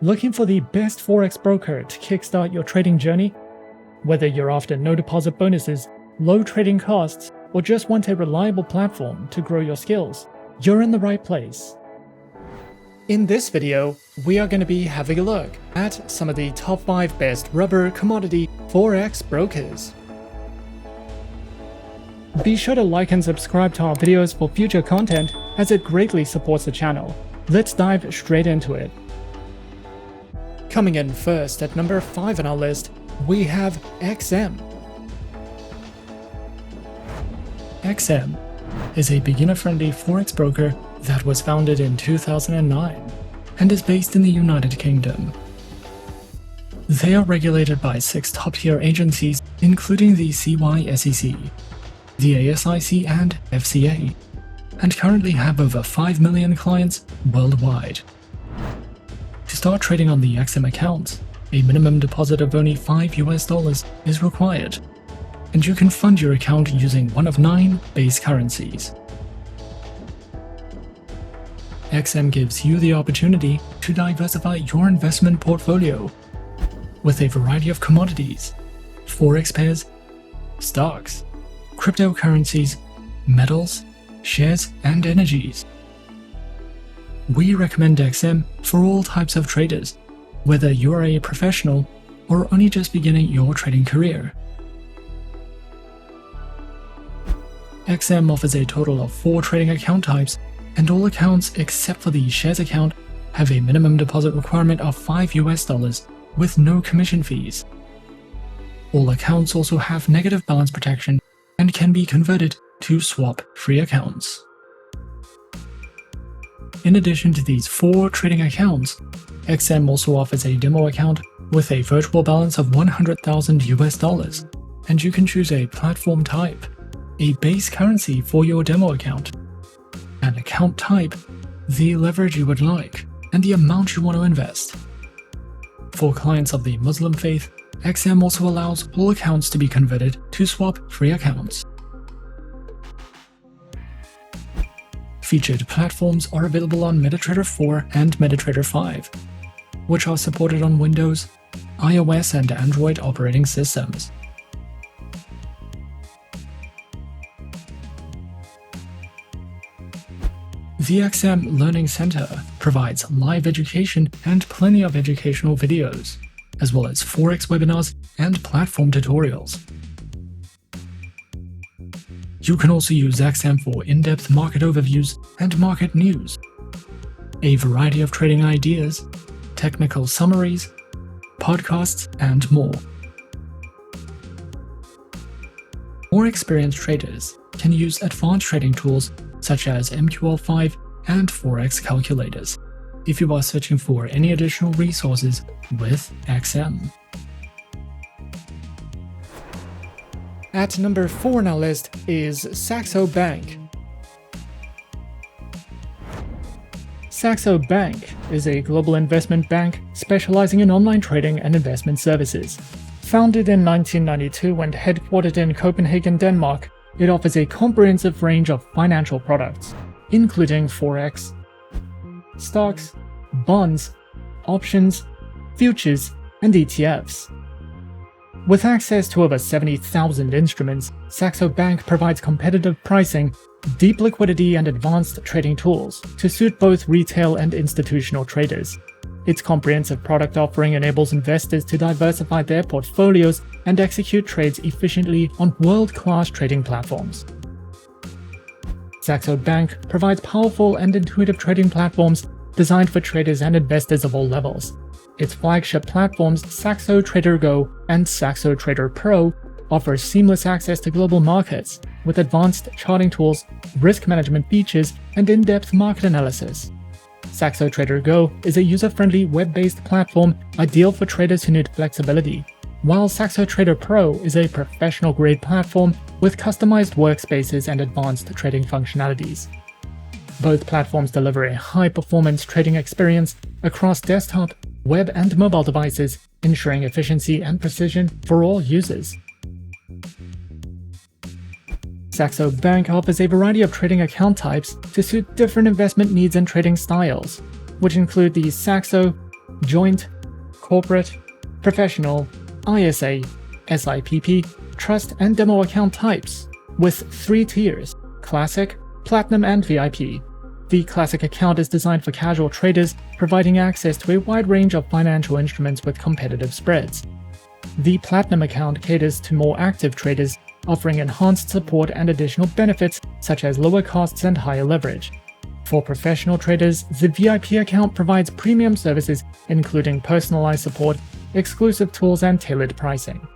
Looking for the best Forex broker to kickstart your trading journey? Whether you're after no deposit bonuses, low trading costs, or just want a reliable platform to grow your skills, you're in the right place. In this video, we are going to be having a look at some of the top 5 best rubber commodity Forex brokers. Be sure to like and subscribe to our videos for future content, as it greatly supports the channel. Let's dive straight into it. Coming in first at number 5 on our list, we have XM. XM is a beginner-friendly Forex broker that was founded in 2009 and is based in the United Kingdom. They are regulated by 6 top-tier agencies, including the CySEC, the ASIC and FCA, and currently have over 5 million clients worldwide. To start trading on the XM account, a minimum deposit of only $5 is required, and you can fund your account using one of 9 base currencies. XM gives you the opportunity to diversify your investment portfolio with a variety of commodities, Forex pairs, stocks, cryptocurrencies, metals, shares, and energies. We recommend XM for all types of traders, whether you're a professional or only just beginning your trading career. XM offers a total of 4 trading account types, and all accounts except for the shares account have a minimum deposit requirement of $5 with no commission fees. All accounts also have negative balance protection and can be converted to swap-free accounts. In addition to these 4 trading accounts, XM also offers a demo account with a virtual balance of $100,000, and you can choose a platform type, a base currency for your demo account, an account type, the leverage you would like, and the amount you want to invest. For clients of the Muslim faith, XM also allows all accounts to be converted to swap-free accounts. Featured platforms are available on MetaTrader 4 and MetaTrader 5, which are supported on Windows, iOS, and Android operating systems. The XM Learning Center provides live education and plenty of educational videos, as well as Forex webinars and platform tutorials. You can also use XM for in-depth market overviews and market news, a variety of trading ideas, technical summaries, podcasts, and more. More experienced traders can use advanced trading tools such as MQL5 and Forex calculators if you are searching for any additional resources with XM. At number 4 on our list is Saxo Bank. Saxo Bank is a global investment bank specializing in online trading and investment services. Founded in 1992 and headquartered in Copenhagen, Denmark, it offers a comprehensive range of financial products, including Forex, stocks, bonds, options, futures, and ETFs. With access to over 70,000 instruments, Saxo Bank provides competitive pricing, deep liquidity, and advanced trading tools to suit both retail and institutional traders. Its comprehensive product offering enables investors to diversify their portfolios and execute trades efficiently on world-class trading platforms. Saxo Bank provides powerful and intuitive trading platforms designed for traders and investors of all levels. Its flagship platforms, Saxo Trader Go and Saxo Trader Pro, offer seamless access to global markets with advanced charting tools, risk management features, and in-depth market analysis. Saxo Trader Go is a user-friendly web-based platform ideal for traders who need flexibility, while Saxo Trader Pro is a professional-grade platform with customized workspaces and advanced trading functionalities. Both platforms deliver a high-performance trading experience across desktop, web, and mobile devices, ensuring efficiency and precision for all users. Saxo Bank offers a variety of trading account types to suit different investment needs and trading styles, which include the Saxo, joint, corporate, professional, ISA, SIPP, trust, and demo account types, with 3 tiers: Classic, Platinum, and VIP. The Classic account is designed for casual traders, providing access to a wide range of financial instruments with competitive spreads. The Platinum account caters to more active traders, offering enhanced support and additional benefits such as lower costs and higher leverage. For professional traders, the VIP account provides premium services including personalized support, exclusive tools, and tailored pricing.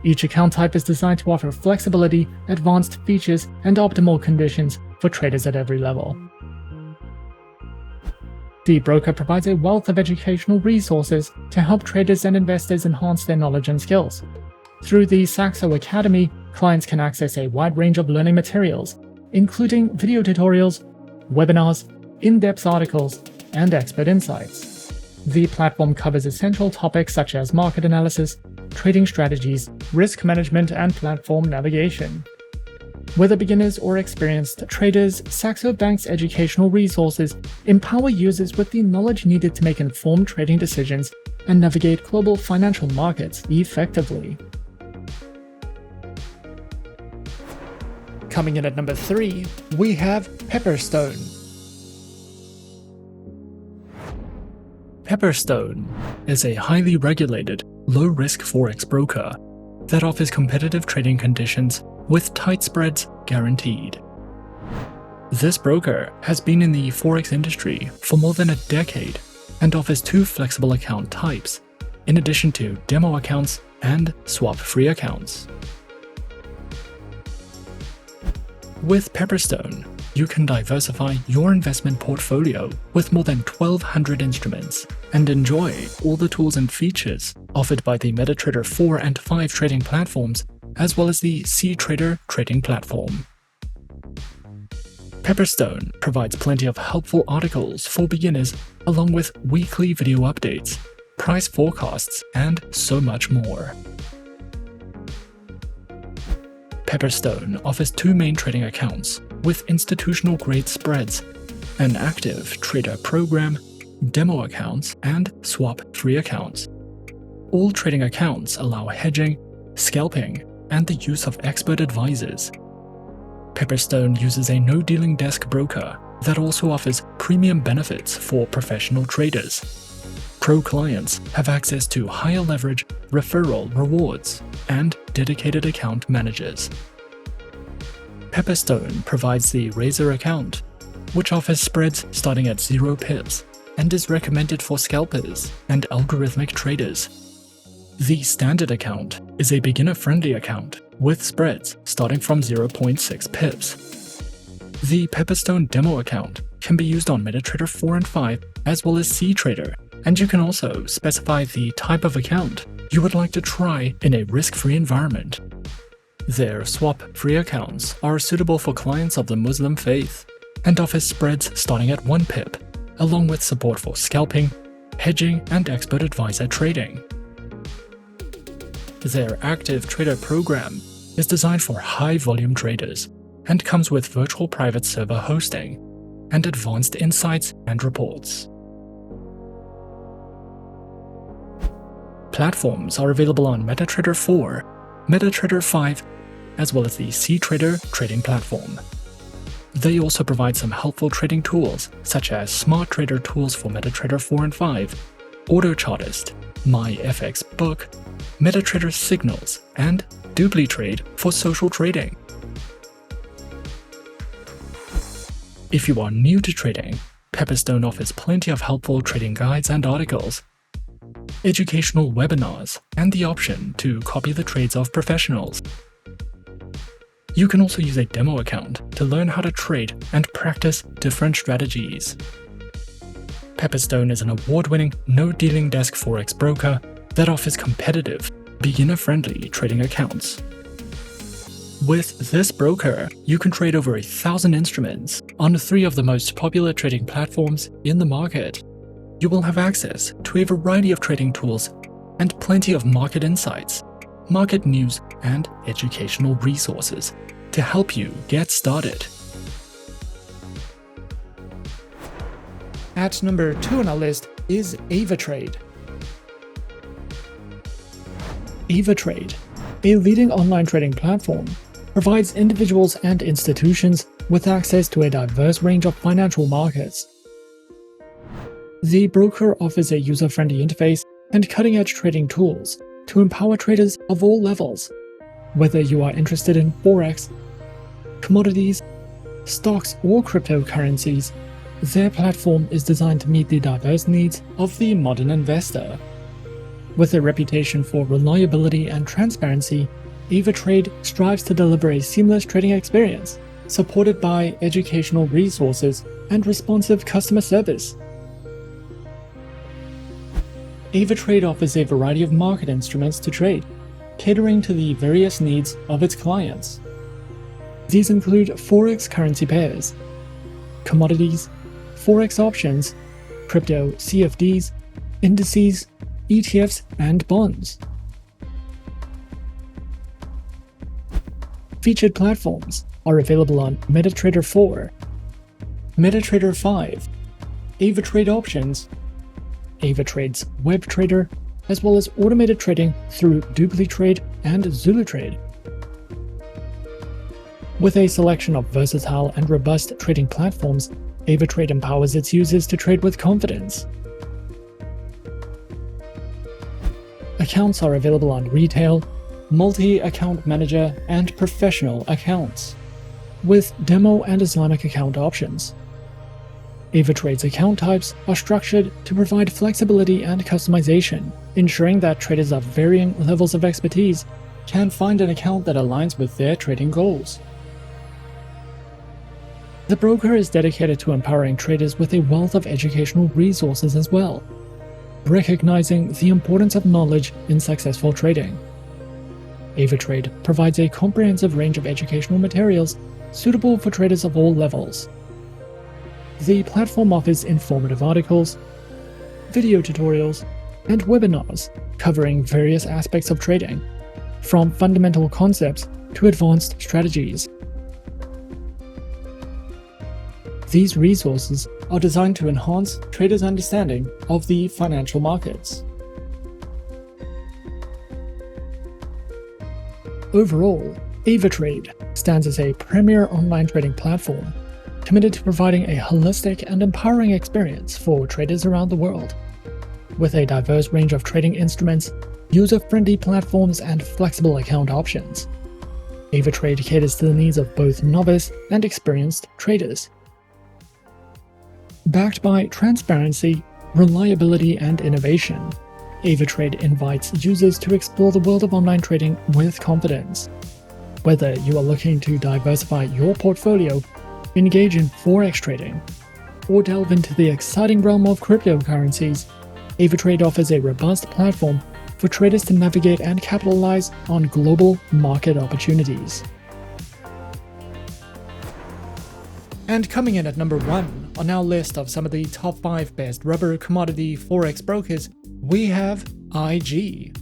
Each account type is designed to offer flexibility, advanced features, and optimal conditions for traders at every level. The broker provides a wealth of educational resources to help traders and investors enhance their knowledge and skills. Through the Saxo Academy, clients can access a wide range of learning materials, including video tutorials, webinars, in-depth articles, and expert insights. The platform covers essential topics such as market analysis, trading strategies, risk management, and platform navigation. Whether beginners or experienced traders, Saxo Bank's educational resources empower users with the knowledge needed to make informed trading decisions and navigate global financial markets effectively. Coming in at number 3, we have Pepperstone. Pepperstone is a highly regulated, low-risk Forex broker that offers competitive trading conditions with tight spreads guaranteed. This broker has been in the Forex industry for more than a decade and offers 2 flexible account types, in addition to demo accounts and swap-free accounts. With Pepperstone, you can diversify your investment portfolio with more than 1,200 instruments and enjoy all the tools and features offered by the MetaTrader 4 and 5 trading platforms, as well as the CTrader trading platform. Pepperstone provides plenty of helpful articles for beginners, along with weekly video updates, price forecasts, and so much more. Pepperstone offers 2 main trading accounts with institutional-grade spreads, an active trader program, demo accounts, and swap-free accounts. All trading accounts allow hedging, scalping, and the use of expert advisors. Pepperstone uses a no-dealing desk broker that also offers premium benefits for professional traders. Pro clients have access to higher leverage, referral rewards, and dedicated account managers. Pepperstone provides the Razor account, which offers spreads starting at 0 pips and is recommended for scalpers and algorithmic traders. The Standard account is a beginner-friendly account with spreads starting from 0.6 pips. The Pepperstone demo account can be used on MetaTrader 4 and 5 as well as CTrader, and you can also specify the type of account you would like to try in a risk-free environment. Their swap-free accounts are suitable for clients of the Muslim faith and offer spreads starting at 1 pip, along with support for scalping, hedging, and expert advisor trading. Their active trader program is designed for high-volume traders and comes with virtual private server hosting and advanced insights and reports. Platforms are available on MetaTrader 4, MetaTrader 5, as well as the CTrader trading platform. They also provide some helpful trading tools such as Smart Trader tools for MetaTrader 4 and 5, AutoChartist, MyFXBook, MetaTrader Signals, and DupliTrade for social trading. If you are new to trading, Pepperstone offers plenty of helpful trading guides and articles, educational webinars, and the option to copy the trades of professionals. You can also use a demo account to learn how to trade and practice different strategies. Pepperstone is an award-winning, no-dealing desk Forex broker that offers competitive, beginner-friendly trading accounts. With this broker, you can trade over 1,000 instruments on 3 of the most popular trading platforms in the market. You will have access to a variety of trading tools and plenty of market insights, market news, and educational resources to help you get started. At number 2 on our list is Avatrade. Avatrade, a leading online trading platform, provides individuals and institutions with access to a diverse range of financial markets. The broker offers a user-friendly interface and cutting-edge trading tools to empower traders of all levels. Whether you are interested in Forex, commodities, stocks, or cryptocurrencies, their platform is designed to meet the diverse needs of the modern investor. With a reputation for reliability and transparency, Avatrade strives to deliver a seamless trading experience, supported by educational resources and responsive customer service. Avatrade offers a variety of market instruments to trade, catering to the various needs of its clients. These include Forex currency pairs, commodities, Forex options, crypto CFDs, indices, ETFs, and bonds. Featured platforms are available on MetaTrader 4, MetaTrader 5, Avatrade Options, Avatrade's Web Trader, as well as automated trading through DupliTrade and ZuluTrade. With a selection of versatile and robust trading platforms, Avatrade empowers its users to trade with confidence. Accounts are available on retail, multi-account manager, and professional accounts, with demo and Islamic account options. Avatrade's account types are structured to provide flexibility and customization, ensuring that traders of varying levels of expertise can find an account that aligns with their trading goals. The broker is dedicated to empowering traders with a wealth of educational resources as well, recognizing the importance of knowledge in successful trading. Avatrade provides a comprehensive range of educational materials suitable for traders of all levels. The platform offers informative articles, video tutorials, and webinars covering various aspects of trading, from fundamental concepts to advanced strategies. These resources are designed to enhance traders' understanding of the financial markets. Overall, Avatrade stands as a premier online trading platform, committed to providing a holistic and empowering experience for traders around the world. With a diverse range of trading instruments, user-friendly platforms, and flexible account options, Avatrade caters to the needs of both novice and experienced traders. Backed by transparency, reliability, and innovation, Avatrade invites users to explore the world of online trading with confidence. Whether you are looking to diversify your portfolio, engage in Forex trading, or delve into the exciting realm of cryptocurrencies, Avatrade offers a robust platform for traders to navigate and capitalize on global market opportunities. And coming in at number 1 on our list of some of the top 5 best rubber commodity Forex brokers, we have IG.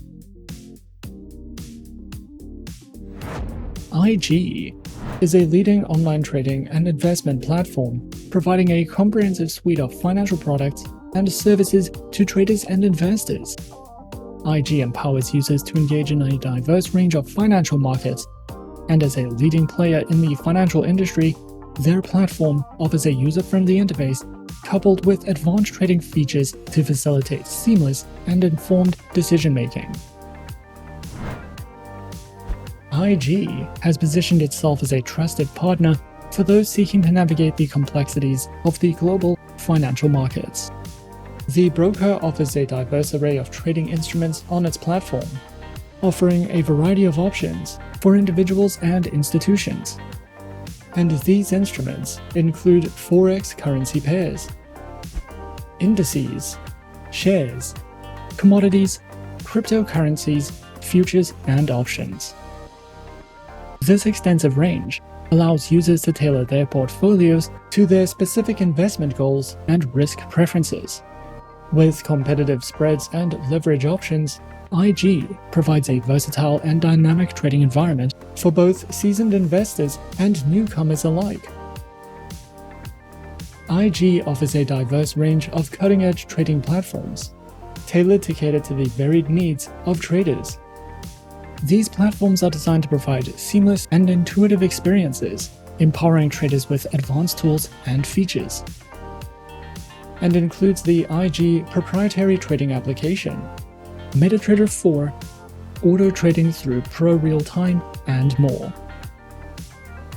IG is a leading online trading and investment platform, providing a comprehensive suite of financial products and services to traders and investors. IG empowers users to engage in a diverse range of financial markets, and as a leading player in the financial industry, their platform offers a user-friendly interface coupled with advanced trading features to facilitate seamless and informed decision-making. IG has positioned itself as a trusted partner for those seeking to navigate the complexities of the global financial markets. The broker offers a diverse array of trading instruments on its platform, offering a variety of options for individuals and institutions. And these instruments include Forex currency pairs, indices, shares, commodities, cryptocurrencies, futures, and options. This extensive range allows users to tailor their portfolios to their specific investment goals and risk preferences. With competitive spreads and leverage options, IG provides a versatile and dynamic trading environment for both seasoned investors and newcomers alike. IG offers a diverse range of cutting-edge trading platforms, tailored to cater to the varied needs of traders. These platforms are designed to provide seamless and intuitive experiences, empowering traders with advanced tools and features, and includes the IG proprietary trading application, MetaTrader 4, auto trading through Pro Real-Time, and more.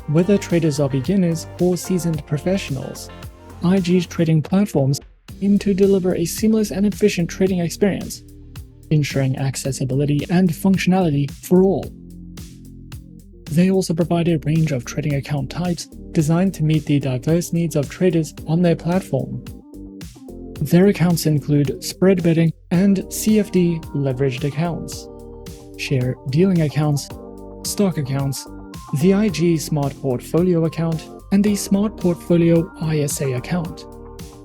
Whether traders are beginners or seasoned professionals, IG's trading platforms aim to deliver a seamless and efficient trading experience, ensuring accessibility and functionality for all. They also provide a range of trading account types designed to meet the diverse needs of traders on their platform. Their accounts include spread betting and CFD leveraged accounts, share dealing accounts, stock accounts, the IG Smart Portfolio account, and the Smart Portfolio ISA account,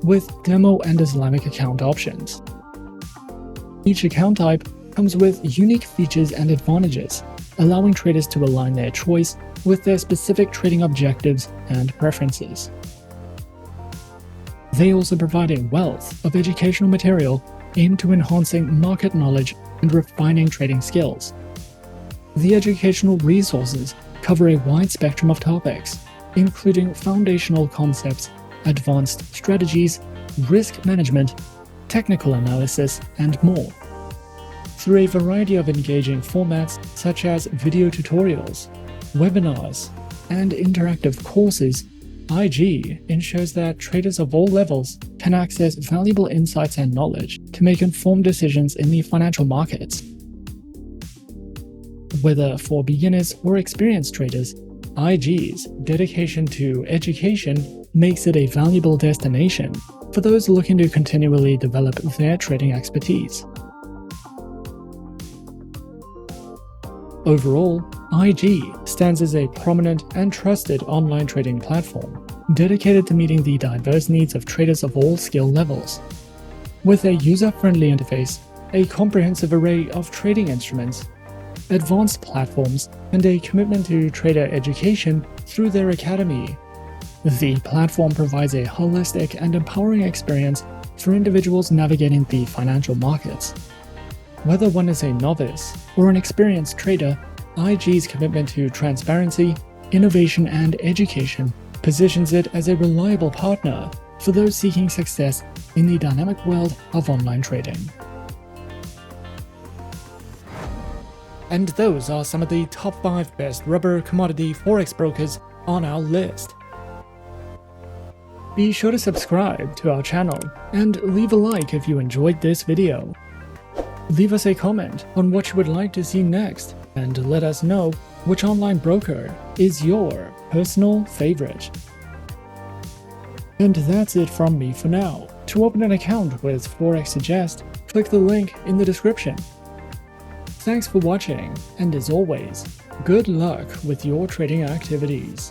with demo and Islamic account options. Each account type comes with unique features and advantages, allowing traders to align their choice with their specific trading objectives and preferences. They also provide a wealth of educational material aimed to enhancing market knowledge and refining trading skills. The educational resources cover a wide spectrum of topics, including foundational concepts, advanced strategies, risk management, technical analysis, and more. Through a variety of engaging formats such as video tutorials, webinars, and interactive courses, IG ensures that traders of all levels can access valuable insights and knowledge to make informed decisions in the financial markets. Whether for beginners or experienced traders, IG's dedication to education makes it a valuable destination for those looking to continually develop their trading expertise. Overall, IG stands as a prominent and trusted online trading platform dedicated to meeting the diverse needs of traders of all skill levels. With a user-friendly interface, a comprehensive array of trading instruments, advanced platforms, and a commitment to trader education through their academy, the platform provides a holistic and empowering experience for individuals navigating the financial markets. Whether one is a novice or an experienced trader, IG's commitment to transparency, innovation, and education positions it as a reliable partner for those seeking success in the dynamic world of online trading. And those are some of the top 5 best rubber commodity forex brokers on our list. Be sure to subscribe to our channel and leave a like if you enjoyed this video. Leave us a comment on what you would like to see next, and let us know which online broker is your personal favorite. And that's it from me for now. To open an account with Forexsuggest, click the link in the description. Thanks for watching, and as always, good luck with your trading activities.